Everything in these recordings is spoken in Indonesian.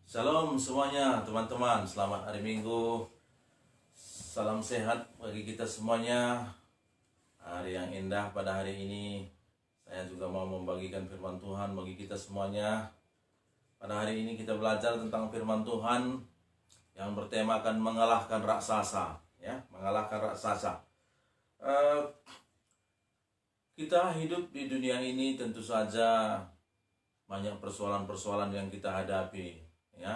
Shalom semuanya teman-teman, selamat hari Minggu. Salam sehat bagi kita semuanya. Hari yang indah pada hari ini. Saya juga mau membagikan firman Tuhan bagi kita semuanya. Pada hari ini kita belajar tentang firman Tuhan yang bertemakan mengalahkan raksasa, ya, mengalahkan raksasa. Kita hidup di dunia ini tentu saja banyak persoalan-persoalan yang kita hadapi. Ya,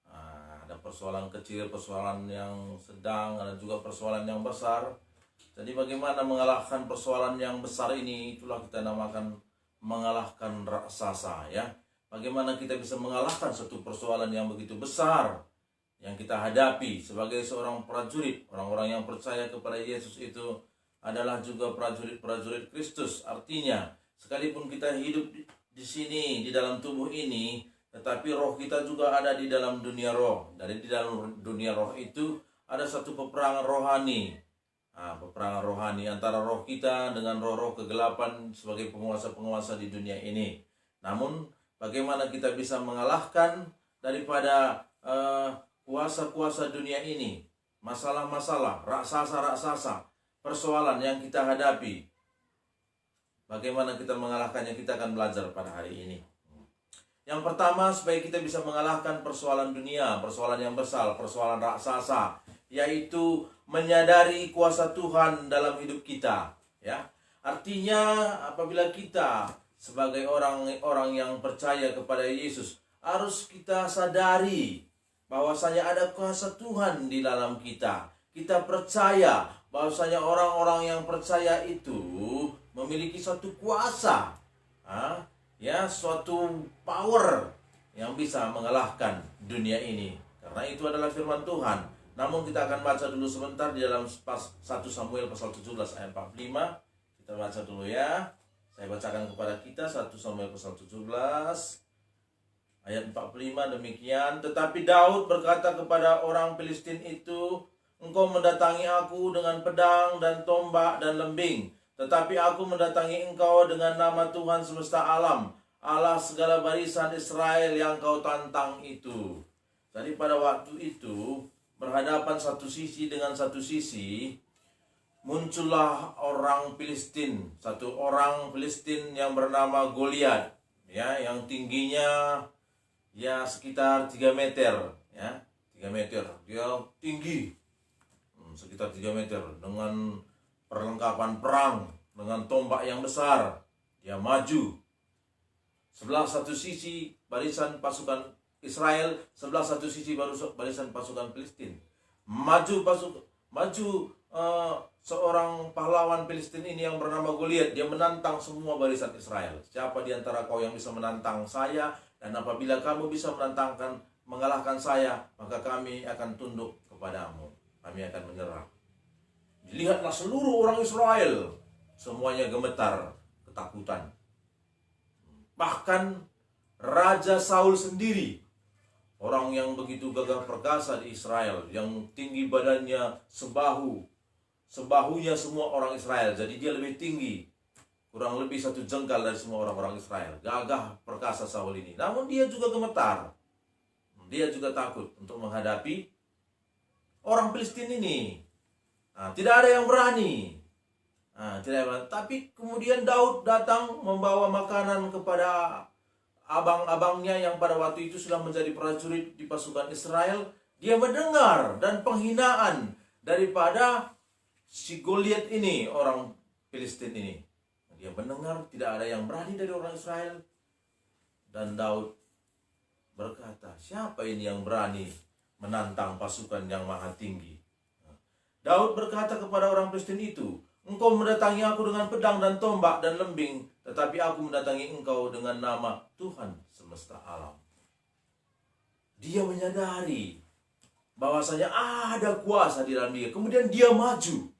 ada persoalan kecil, persoalan yang sedang, ada juga persoalan yang besar. Jadi bagaimana mengalahkan persoalan yang besar ini, itulah kita namakan mengalahkan raksasa, ya. Bagaimana kita bisa mengalahkan satu persoalan yang begitu besar yang kita hadapi sebagai seorang prajurit. Orang-orang yang percaya kepada Yesus itu adalah juga prajurit-prajurit Kristus. Artinya, sekalipun kita hidup di sini, di dalam tubuh ini, tetapi roh kita juga ada di dalam dunia roh. Dari di dalam dunia roh itu ada satu peperangan rohani. Peperangan rohani antara roh kita dengan roh-roh kegelapan sebagai penguasa-penguasa di dunia ini. Namun bagaimana kita bisa mengalahkan daripada kuasa-kuasa dunia ini, masalah-masalah, raksasa-raksasa, persoalan yang kita hadapi. Bagaimana kita mengalahkannya, kita akan belajar pada hari ini. Yang pertama, supaya kita bisa mengalahkan persoalan dunia, persoalan yang besar, persoalan raksasa, yaitu menyadari kuasa Tuhan dalam hidup kita. Ya, artinya apabila kita sebagai orang-orang yang percaya kepada Yesus, harus kita sadari bahwasanya ada kuasa Tuhan di dalam kita. Kita percaya bahwasanya orang-orang yang percaya itu memiliki suatu kuasa. Ya, suatu power yang bisa mengalahkan dunia ini. Karena itu adalah firman Tuhan. Namun kita akan baca dulu sebentar di dalam 1 Samuel pasal 17 ayat 45. Kita baca dulu ya. Saya bacakan kepada kita 1 Samuel pasal 17 ayat 45 demikian. Tetapi Daud berkata kepada orang Filistin itu, "Engkau mendatangi aku dengan pedang dan tombak dan lembing. Tetapi aku mendatangi engkau dengan nama Tuhan semesta alam, Allah segala barisan Israel yang kau tantang itu." Jadi pada waktu itu, berhadapan satu sisi dengan satu sisi, muncullah orang Filistin, satu orang Filistin yang bernama Goliat, ya, yang tingginya ya sekitar 3 meter, ya, 3 meter. Dia tinggi, sekitar 3 meter, dengan perlengkapan perang, dengan tombak yang besar. Dia maju. Sebelah satu sisi barisan pasukan Israel, sebelah satu sisi barisan pasukan Filistin. Seorang pahlawan Filistin ini yang bernama Goliat, dia menantang semua barisan Israel. Siapa di antara kau yang bisa menantang saya? Dan apabila kamu bisa mengalahkan saya, maka kami akan tunduk kepadamu. Kami akan menyerah. Dilihatlah seluruh orang Israel, semuanya gemetar, ketakutan. Bahkan Raja Saul sendiri, orang yang begitu gagah perkasa di Israel, yang tinggi badannya sebahunya semua orang Israel. Jadi dia lebih tinggi, kurang lebih 1 jengkal dari semua orang-orang Israel. Gagah perkasa Saul ini. Namun dia juga gemetar. Dia juga takut untuk menghadapi orang Filistin ini. Tidak ada yang berani. Tapi kemudian Daud datang membawa makanan kepada abang-abangnya yang pada waktu itu sudah menjadi prajurit di pasukan Israel. Dia mendengar dan penghinaan daripada si Goliat ini, orang Filistin ini. Dia mendengar tidak ada yang berani dari orang Israel. Dan Daud berkata, siapa ini yang berani menantang pasukan yang maha tinggi? Daud berkata kepada orang Filistin itu, "Engkau mendatangi aku dengan pedang dan tombak dan lembing, tetapi aku mendatangi engkau dengan nama Tuhan semesta alam." Dia menyadari bahwasanya ada kuasa di dalam dia. Kemudian dia maju.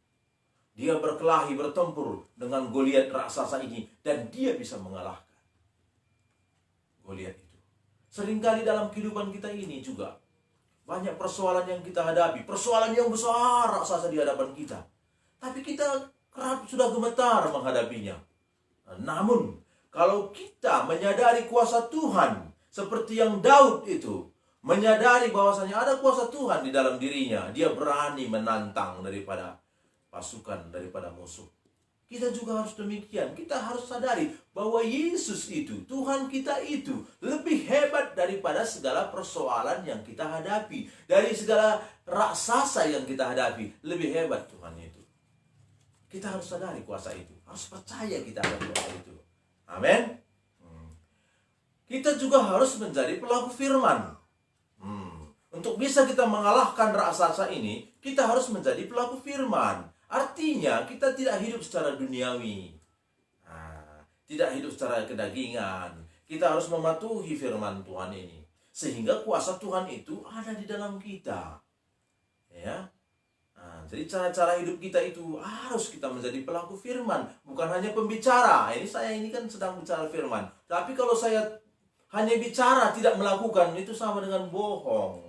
Dia berkelahi, bertempur dengan Goliat raksasa ini, dan dia bisa mengalahkan Goliat itu. Seringkali dalam kehidupan kita ini juga banyak persoalan yang kita hadapi, persoalan yang besar raksasa di hadapan kita. Tapi kita kerap sudah gemetar menghadapinya. Namun, kalau kita menyadari kuasa Tuhan, seperti yang Daud itu, menyadari bahwasanya ada kuasa Tuhan di dalam dirinya, dia berani menantang daripada pasukan, daripada musuh. Kita juga harus demikian. Kita harus sadari bahwa Yesus itu, Tuhan kita itu, lebih hebat daripada segala persoalan yang kita hadapi. Dari segala raksasa yang kita hadapi, lebih hebat Tuhan itu. Kita harus sadari kuasa itu. Harus percaya kita ada kuasa itu. Amin. Kita juga harus menjadi pelaku firman. Untuk bisa kita mengalahkan raksasa ini, kita harus menjadi pelaku firman. Artinya kita tidak hidup secara duniawi, tidak hidup secara kedagingan. Kita harus mematuhi firman Tuhan ini, sehingga kuasa Tuhan itu ada di dalam kita. Ya, jadi cara-cara hidup kita itu harus kita menjadi pelaku firman, bukan hanya pembicara. Saya ini kan sedang bicara firman, tapi kalau saya hanya bicara tidak melakukan, itu sama dengan bohong.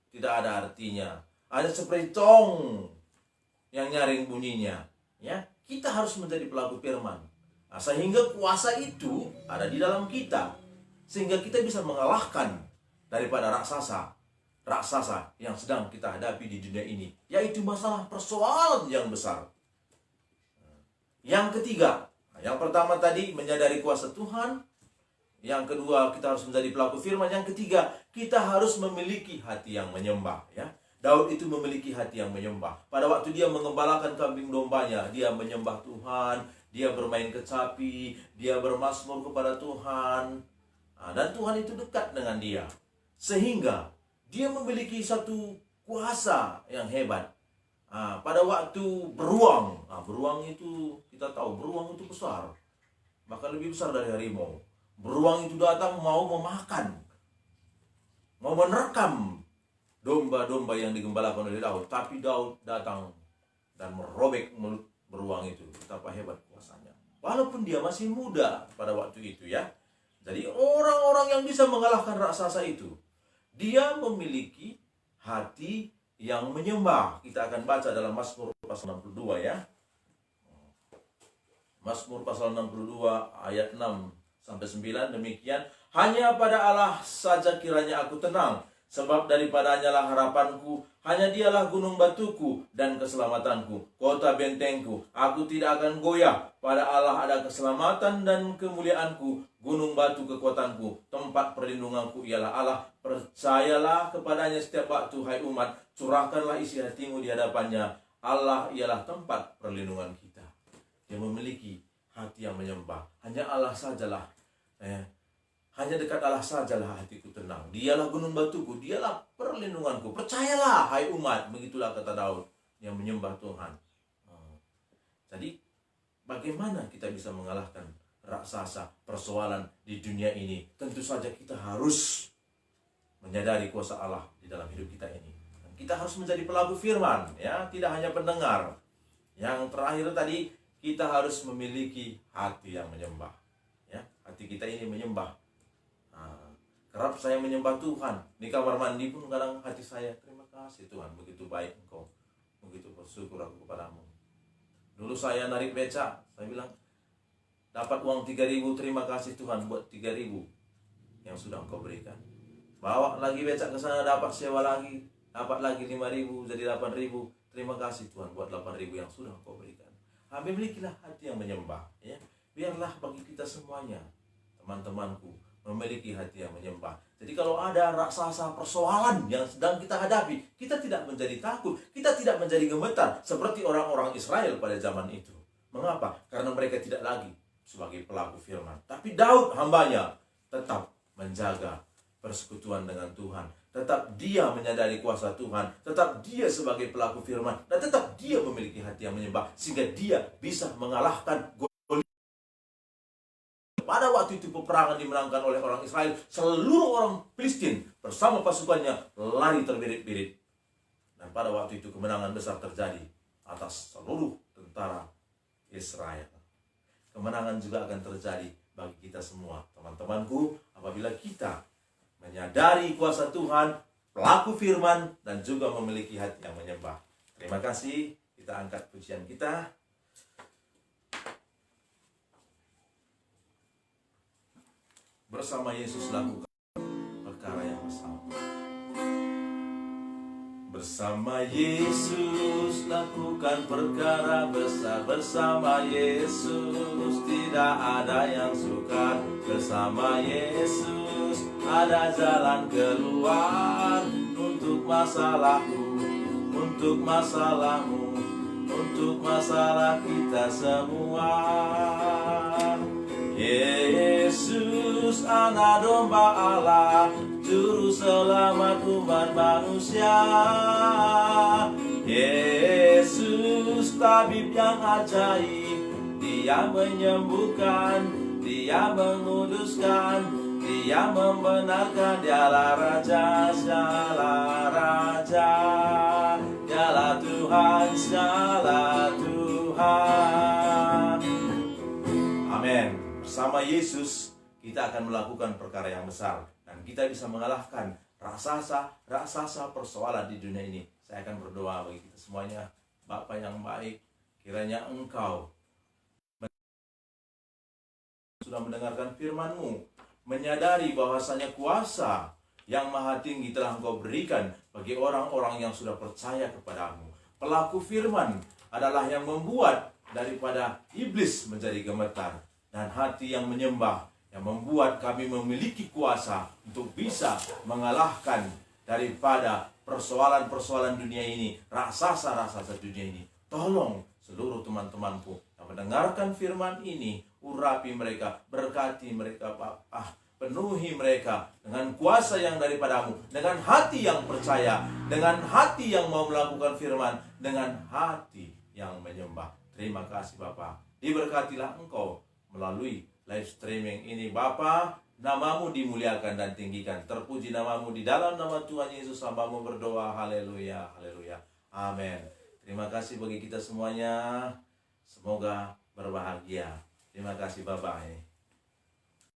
Tidak ada artinya. Ada seperti tong yang nyaring bunyinya. Ya, kita harus menjadi pelaku firman. Sehingga kuasa itu ada di dalam kita, sehingga kita bisa mengalahkan daripada raksasa yang sedang kita hadapi di dunia ini, yaitu masalah persoalan yang besar. Yang ketiga, yang pertama tadi menyadari kuasa Tuhan. Yang kedua, kita harus menjadi pelaku firman. Yang ketiga, kita harus memiliki hati yang menyembah. Ya, Daud itu memiliki hati yang menyembah. Pada waktu dia mengembalakan kambing dombanya, dia menyembah Tuhan, dia bermain kecapi, dia bermazmur kepada Tuhan. Dan Tuhan itu dekat dengan dia. Sehingga dia memiliki satu kuasa yang hebat. Pada waktu beruang, beruang itu kita tahu, beruang itu besar. Bahkan lebih besar dari harimau. Beruang itu datang mau memakan, mau menerkam domba-domba yang digembalakan oleh Daud. Tapi Daud datang dan merobek mulut beruang itu. Betapa hebat kuasanya. Walaupun dia masih muda pada waktu itu ya. Jadi orang-orang yang bisa mengalahkan raksasa itu, dia memiliki hati yang menyembah. Kita akan baca dalam Mazmur pasal 62 ya. Mazmur pasal 62 ayat 6 sampai 9, demikian. Hanya pada Allah saja kiranya aku tenang, sebab daripadanya lah harapanku. Hanya dialah gunung batuku dan keselamatanku, kota bentengku. Aku tidak akan goyah. Pada Allah ada keselamatan dan kemuliaanku, gunung batu kekuatanku, tempat perlindunganku ialah Allah. Percayalah kepadanya setiap waktu, hai umat. Curahkanlah isi hatimu di hadapannya. Allah ialah tempat perlindungan kita. Dia memiliki hati yang menyembah. Hanya Allah sajalah. Hanya dekat Allah sajalah hatiku tenang. Dialah gunung batuku, dialah perlindunganku. Percayalah, hai umat. Begitulah kata Daud yang menyembah Tuhan. Jadi, bagaimana kita bisa mengalahkan raksasa persoalan di dunia ini? Tentu saja kita harus menyadari kuasa Allah di dalam hidup kita ini. Kita harus menjadi pelaku firman, ya, tidak hanya pendengar. Yang terakhir tadi, kita harus memiliki hati yang menyembah. Hati kita ini menyembah. Kerap saya menyembah Tuhan. Di kamar mandi pun kadang hati saya, terima kasih Tuhan, begitu baik Engkau, begitu bersyukur aku kepadamu. Dulu saya narik beca, saya bilang, dapat uang 3.000, terima kasih Tuhan buat 3.000 yang sudah Engkau berikan. Bawa lagi beca ke sana, dapat sewa lagi, dapat lagi 5.000, jadi 8.000. Terima kasih Tuhan buat 8.000 yang sudah Engkau berikan. Milikilah hati yang menyembah, ya. Biarlah bagi kita semuanya, teman-temanku, memiliki hati yang menyembah. Jadi kalau ada raksasa persoalan yang sedang kita hadapi, kita tidak menjadi takut, kita tidak menjadi gemetar seperti orang-orang Israel pada zaman itu. Mengapa? Karena mereka tidak lagi sebagai pelaku firman. Tapi Daud hambanya tetap menjaga persekutuan dengan Tuhan. Tetap dia menyadari kuasa Tuhan. Tetap dia sebagai pelaku firman. Dan tetap dia memiliki hati yang menyembah. Sehingga dia bisa mengalahkan pada waktu itu peperangan dimenangkan oleh orang Israel. Seluruh orang Filistin bersama pasukannya lari terbirit-birit. Dan pada waktu itu kemenangan besar terjadi atas seluruh tentara Israel. Kemenangan juga akan terjadi bagi kita semua, teman-temanku, apabila kita menyadari kuasa Tuhan, pelaku firman, dan juga memiliki hati yang menyembah. Terima kasih. Kita angkat pujian kita. Bersama Yesus lakukan perkara yang besar. Bersama Yesus lakukan perkara besar. Bersama Yesus tidak ada yang sukar. Bersama Yesus ada jalan keluar. Untuk masalahku, untuk masalahmu, untuk masalah kita semua. Yesus anak domba Allah, juru selamat umat manusia. Yesus tabib yang ajaib, Dia menyembuhkan, Dia menguduskan, Dia membenarkan. Dialah Raja, Dialah Raja, Dialah Tuhan, Dialah Tuhan. Amin. Bersama Yesus kita akan melakukan perkara yang besar, dan kita bisa mengalahkan raksasa persoalan di dunia ini. Saya akan berdoa bagi kita semuanya. Bapa yang baik, kiranya Engkau sudah mendengarkan firman-Mu, menyadari bahwasanya kuasa yang maha tinggi telah Engkau berikan bagi orang-orang yang sudah percaya kepadamu. Pelaku firman adalah yang membuat daripada iblis menjadi gemetar, dan hati yang menyembah yang membuat kami memiliki kuasa untuk bisa mengalahkan daripada persoalan-persoalan dunia ini, raksasa-raksasa dunia ini. Tolong seluruh teman-temanku yang mendengarkan firman ini, urapi mereka, berkati mereka Bapa. Penuhi mereka dengan kuasa yang daripadamu, dengan hati yang percaya, dengan hati yang mau melakukan firman, dengan hati yang menyembah. Terima kasih Bapa. Diberkatilah Engkau melalui live streaming ini Bapa. Namamu dimuliakan dan tinggikan. Terpuji namamu, di dalam nama Tuhan Yesus hambamu berdoa. Haleluya, haleluya, amin. Terima kasih bagi kita semuanya. Semoga berbahagia. Terima kasih, bye-bye.